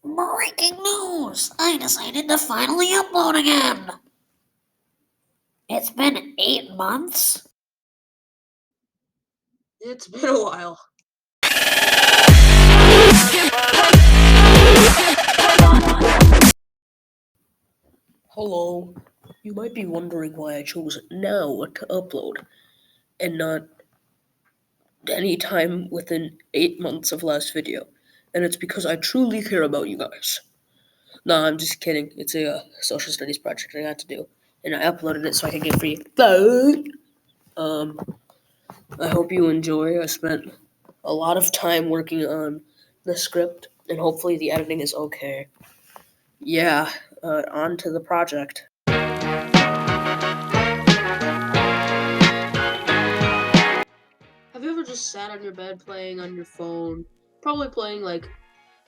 Breaking news! I decided to finally upload again! It's been 8 months? It's been a while. Hello. You might be wondering why I chose now to upload and not any time within 8 months of last video. And it's because I truly care about you guys. No, I'm just kidding. It's a social studies project I got to do. And I uploaded it so I could get free. Um, I hope you enjoy. I spent a lot of time working on the script, and hopefully the editing is okay. Yeah, on to the project. Have you ever just sat on your bed playing on your phone, probably playing like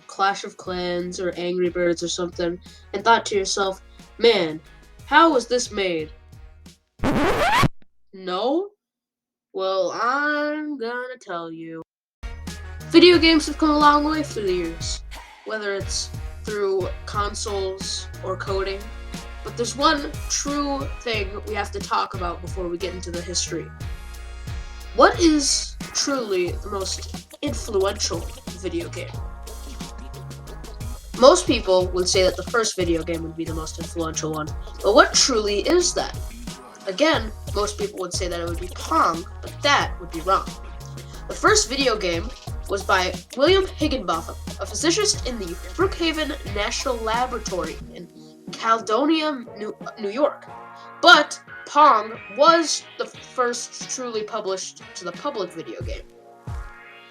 Clash of Clans or Angry Birds or something, and thought to yourself, man, how was this made? No? Well, I'm gonna tell you. Video games have come a long way through the years, whether it's through consoles or coding. But there's one true thing we have to talk about before we get into the history. What is truly the most influential video game? Most people would say that the first video game would be the most influential one, but what truly is that? Again, most people would say that it would be Pong, but that would be wrong. The first video game was by William Higginbotham, a physicist in the Brookhaven National Laboratory in Caledonia, New York. But Pong was the first truly published to the public video game.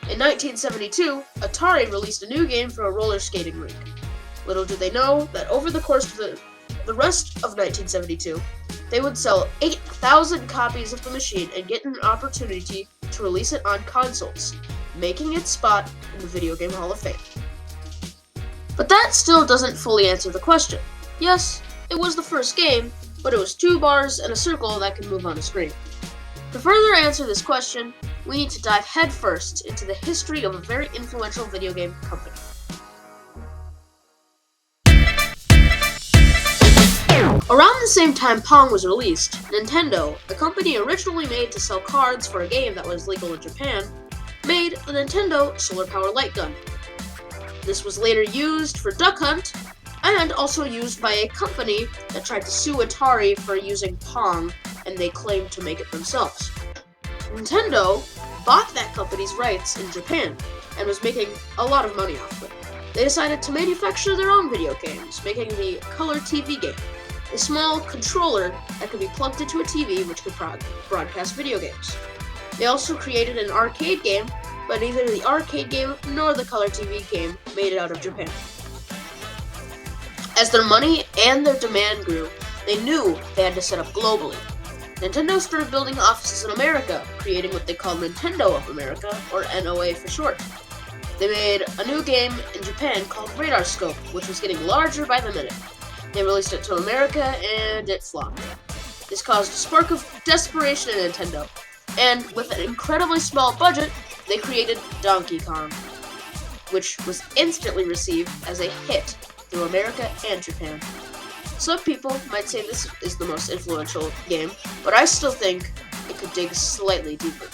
In 1972, Atari released a new game for a roller skating rink. Little did they know that over the course of the rest of 1972, they would sell 8,000 copies of the machine and get an opportunity to release it on consoles, making its spot in the Video Game Hall of Fame. But that still doesn't fully answer the question. Yes, it was the first game, but it was 2 bars and a circle that could move on a screen. To further answer this question, we need to dive headfirst into the history of a very influential video game company. Around the same time Pong was released, Nintendo, the company originally made to sell cards for a game that was legal in Japan, made the Nintendo Solar Power Light Gun. This was later used for Duck Hunt, and also used by a company that tried to sue Atari for using Pong, and they claimed to make it themselves. Nintendo bought that company's rights in Japan, and was making a lot of money off of it. They decided to manufacture their own video games, making the Color TV game, a small controller that could be plugged into a TV which could broadcast video games. They also created an arcade game, but neither the arcade game nor the Color TV game made it out of Japan. As their money and their demand grew, they knew they had to set up globally. Nintendo started building offices in America, creating what they call Nintendo of America, or NOA for short. They made a new game in Japan called Radar Scope, which was getting larger by the minute. They released it to America, and it flopped. This caused a spark of desperation in Nintendo, and with an incredibly small budget, they created Donkey Kong, which was instantly received as a hit through America and Japan. Some people might say this is the most influential game, but I still think it could dig slightly deeper.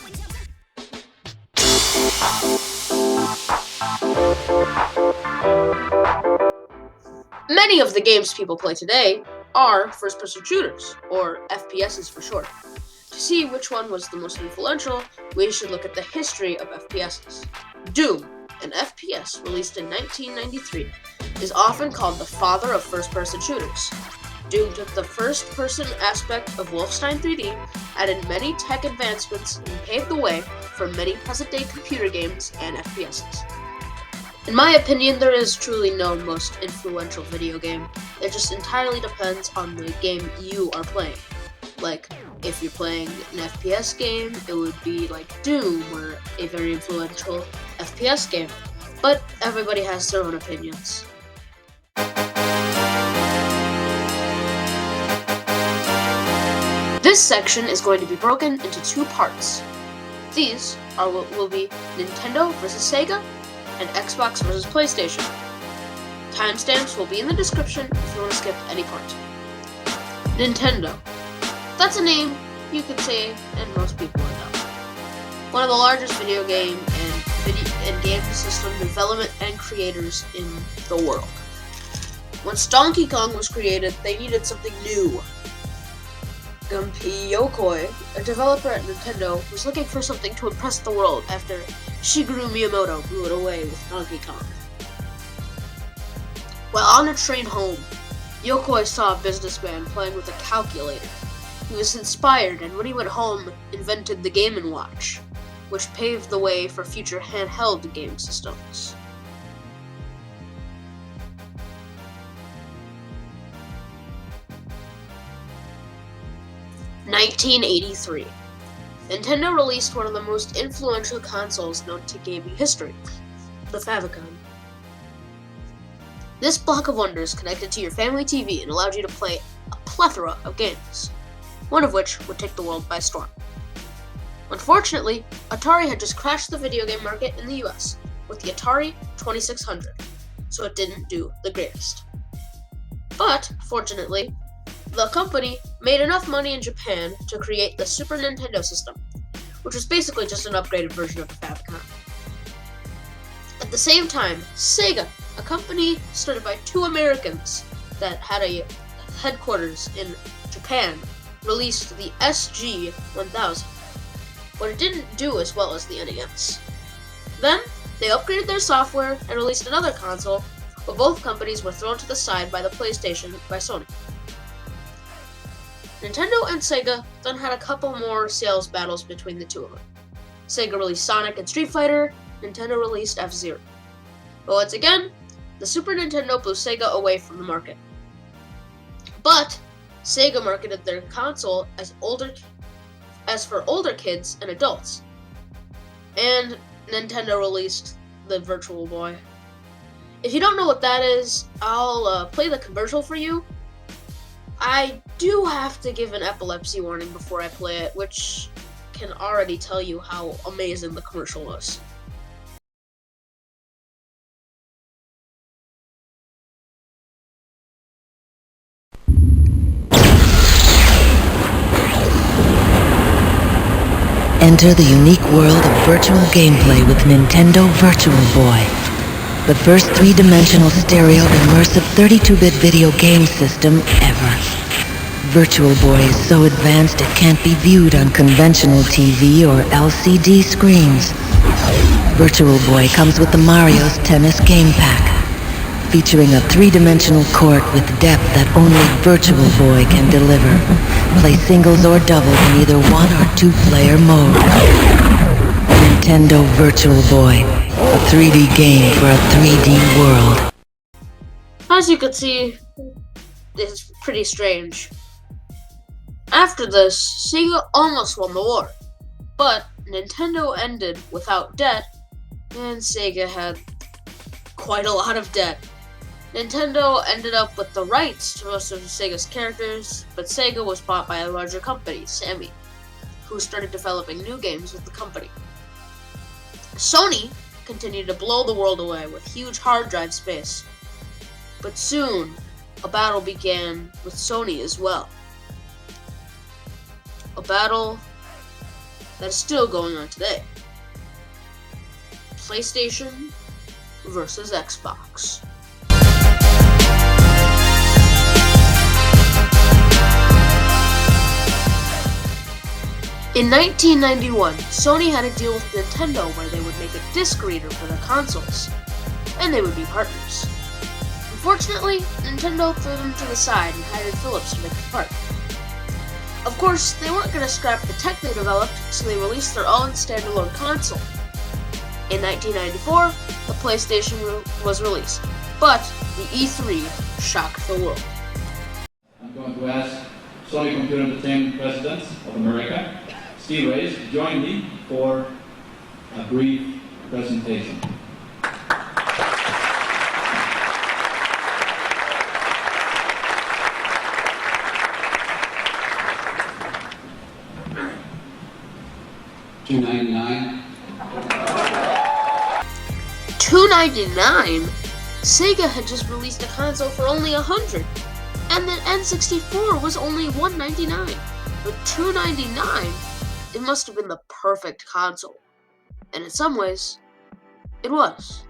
Many of the games people play today are first-person shooters, or FPSs for short. To see which one was the most influential, we should look at the history of FPSs. Doom, an FPS released in 1993, is often called the father of first-person shooters. Doom took the first-person aspect of Wolfenstein 3D, added many tech advancements, and paved the way for many present-day computer games and FPSs. In my opinion, there is truly no most influential video game. It just entirely depends on the game you are playing. Like, if you're playing an FPS game, it would be like Doom, or a very influential FPS game. But everybody has their own opinions. This section is going to be broken into 2 parts. These are what will be Nintendo versus Sega, and Xbox versus PlayStation. Timestamps will be in the description if you want to skip any part. Nintendo. That's a name you could say, and most people would know. One of the largest video game and game system development and creators in the world. Once Donkey Kong was created, they needed something new. Gunpei Yokoi, a developer at Nintendo, was looking for something to impress the world after Shigeru Miyamoto blew it away with Donkey Kong. While on a train home, Yokoi saw a businessman playing with a calculator. He was inspired, and when he went home, invented the Game & Watch, which paved the way for future handheld game systems. (1983). Nintendo released one of the most influential consoles known to gaming history, the Famicom. This block of wonders connected to your family TV and allowed you to play a plethora of games, one of which would take the world by storm. Unfortunately, Atari had just crashed the video game market in the US with the Atari 2600, so it didn't do the greatest. But, fortunately, the company made enough money in Japan to create the Super Nintendo system, which was basically just an upgraded version of the Famicom. At the same time, Sega, a company started by two Americans that had a headquarters in Japan, released the SG-1000, but it didn't do as well as the NES. Then, they upgraded their software and released another console, but both companies were thrown to the side by the PlayStation by Sony. Nintendo and Sega then had a couple more sales battles between the two of them. Sega released Sonic and Street Fighter, Nintendo released F-Zero. But once again, the Super Nintendo blew Sega away from the market. But Sega marketed their console as for older kids and adults. And Nintendo released the Virtual Boy. If you don't know what that is, I'll play the commercial for you. I do have to give an epilepsy warning before I play it, which can already tell you how amazing the commercial was. Enter the unique world of virtual gameplay with Nintendo Virtual Boy, the first three-dimensional stereo immersive 32-bit video game system ever. Virtual Boy is so advanced it can't be viewed on conventional TV or LCD screens. Virtual Boy comes with the Mario's Tennis Game Pack, featuring a three-dimensional court with depth that only Virtual Boy can deliver. Play singles or doubles in either one or two-player mode. Nintendo Virtual Boy, a 3D game for a 3D world. As you can see, it's pretty strange. After this, Sega almost won the war, but Nintendo ended without debt, and Sega had quite a lot of debt. Nintendo ended up with the rights to most of Sega's characters, but Sega was bought by a larger company, Sammy, who started developing new games with the company. Sony continued to blow the world away with huge hard drive space, but soon a battle began with Sony as well. A battle that is still going on today. PlayStation versus Xbox. In 1991, Sony had a deal with Nintendo where they would make a disc reader for their consoles, and they would be partners. Unfortunately, Nintendo threw them to the side and hired Philips to make the part. Of course, they weren't going to scrap the tech they developed, so they released their own standalone console. In 1994, the PlayStation was released, but the E3 shocked the world. I'm going to ask Sony Computer Entertainment President of America, Steve Reyes, to join me for a brief presentation. $299. $299? Sega had just released a console for only $100, and the N64 was only $199. For $299, it must have been the perfect console. And in some ways, it was.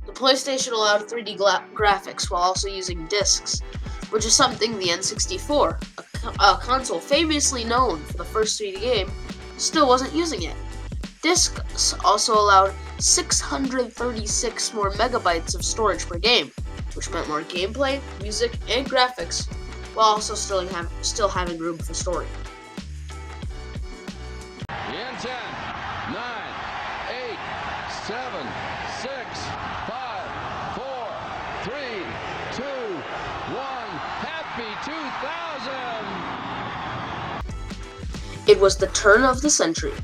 The PlayStation allowed 3D graphics while also using discs, which is something the N64, a console famously known for the first 3D game, still wasn't using yet. Discs also allowed 636 more megabytes of storage per game, which meant more gameplay, music, and graphics, while also still having room for story. In 10, 9, 8, 7, 6, 5, 4, 3, 2, 1. Happy 2000! It was the turn of the century.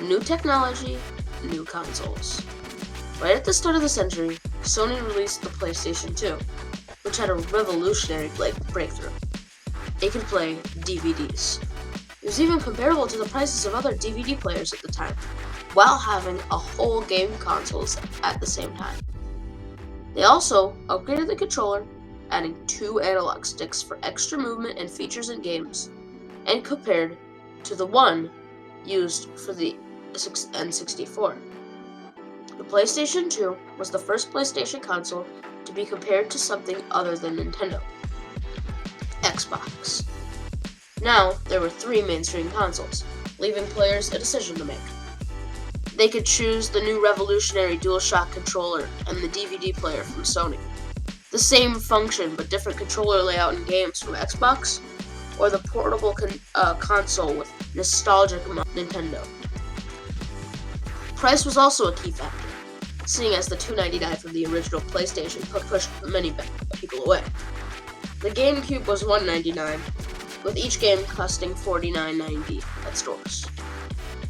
New technology, new consoles. Right at the start of the century, Sony released the PlayStation 2, which had a revolutionary breakthrough. It could play DVDs. It was even comparable to the prices of other DVD players at the time, while having a whole game consoles at the same time. They also upgraded the controller, adding 2 analog sticks for extra movement and features in games, and compared to the one used for the N64. The PlayStation 2 was the first PlayStation console to be compared to something other than Nintendo: Xbox. Now, there were 3 mainstream consoles, leaving players a decision to make. They could choose the new revolutionary DualShock controller and the DVD player from Sony, the same function but different controller layout in games from Xbox, or the portable console with nostalgic Nintendo. Price was also a key factor, seeing as the $299 from the original PlayStation pushed many people away. The GameCube was $199, with each game costing $49.90 at stores.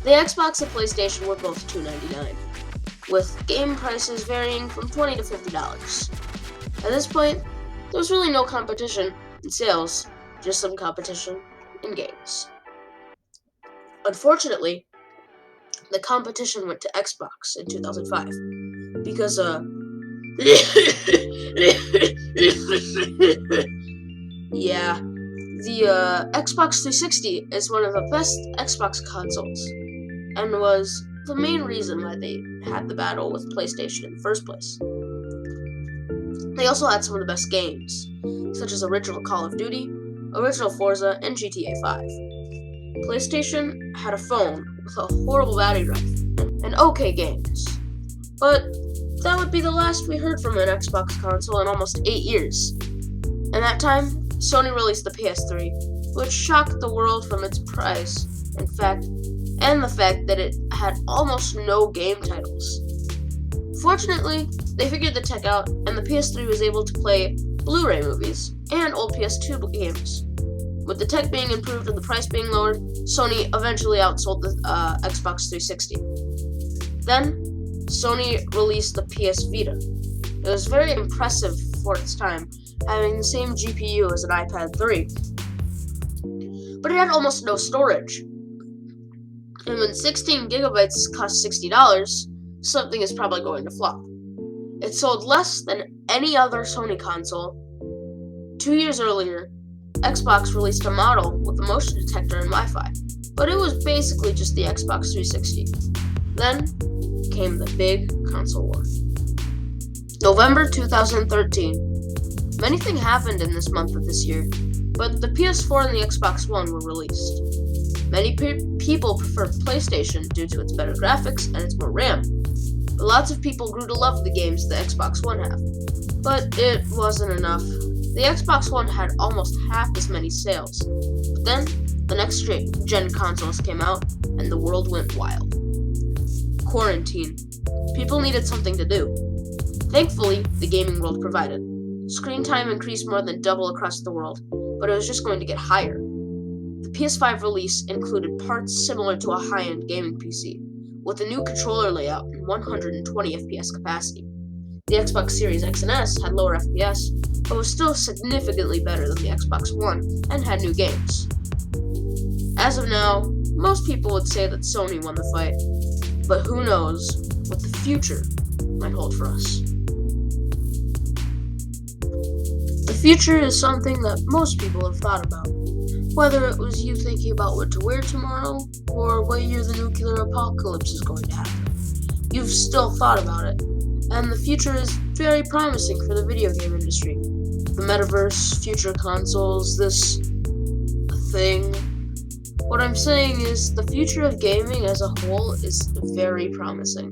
The Xbox and PlayStation were both $299, with game prices varying from $20 to $50. At this point, there was really no competition in sales, just some competition in games. Unfortunately, the competition went to Xbox in 2005 because the Xbox 360 is one of the best Xbox consoles and was the main reason why they had the battle with PlayStation in the first place. They also had some of the best games, such as original Call of Duty, original Forza, and GTA 5. PlayStation had a phone with a horrible battery life and okay games, but that would be the last we heard from an Xbox console in almost 8 years. In that time, Sony released the PS3, which shocked the world from its price, and the fact that it had almost no game titles. Fortunately, they figured the tech out, and the PS3 was able to play Blu-ray movies and old PS2 games. With the tech being improved and the price being lowered, Sony eventually outsold the Xbox 360. Then, Sony released the PS Vita. It was very impressive for its time, having the same GPU as an iPad 3. But it had almost no storage. And when 16 gigabytes cost $60, something is probably going to flop. It sold less than any other Sony console. 2 years earlier, Xbox released a model with a motion detector and Wi-Fi, but it was basically just the Xbox 360. Then came the big console war. November 2013. Many things happened in this month of this year, but the PS4 and the Xbox One were released. Many people prefer PlayStation due to its better graphics and its more RAM, but lots of people grew to love the games the Xbox One have. But it wasn't enough. The Xbox One had almost half as many sales. But then, the next gen consoles came out, and the world went wild. Quarantine. People needed something to do. Thankfully, the gaming world provided. Screen time increased more than double across the world, but it was just going to get higher. The PS5 release included parts similar to a high-end gaming PC, with a new controller layout and 120 FPS capacity. The Xbox Series X and S had lower FPS, but was still significantly better than the Xbox One and had new games. As of now, most people would say that Sony won the fight, but who knows what the future might hold for us. future is something that most people have thought about. Whether it was you thinking about what to wear tomorrow, or what year the nuclear apocalypse is going to happen, you've still thought about it. And the future is very promising for the video game industry. The metaverse, future consoles, this thing. What I'm saying is the future of gaming as a whole is very promising.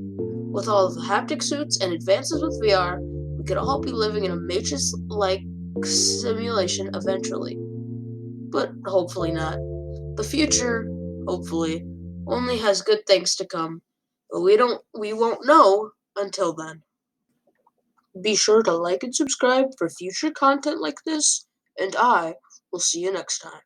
With all of the haptic suits and advances with VR, we could all be living in a Matrix-like simulation eventually. But hopefully not. The future, hopefully, only has good things to come. But we won't know until then. Be sure to like and subscribe for future content like this, and I will see you next time.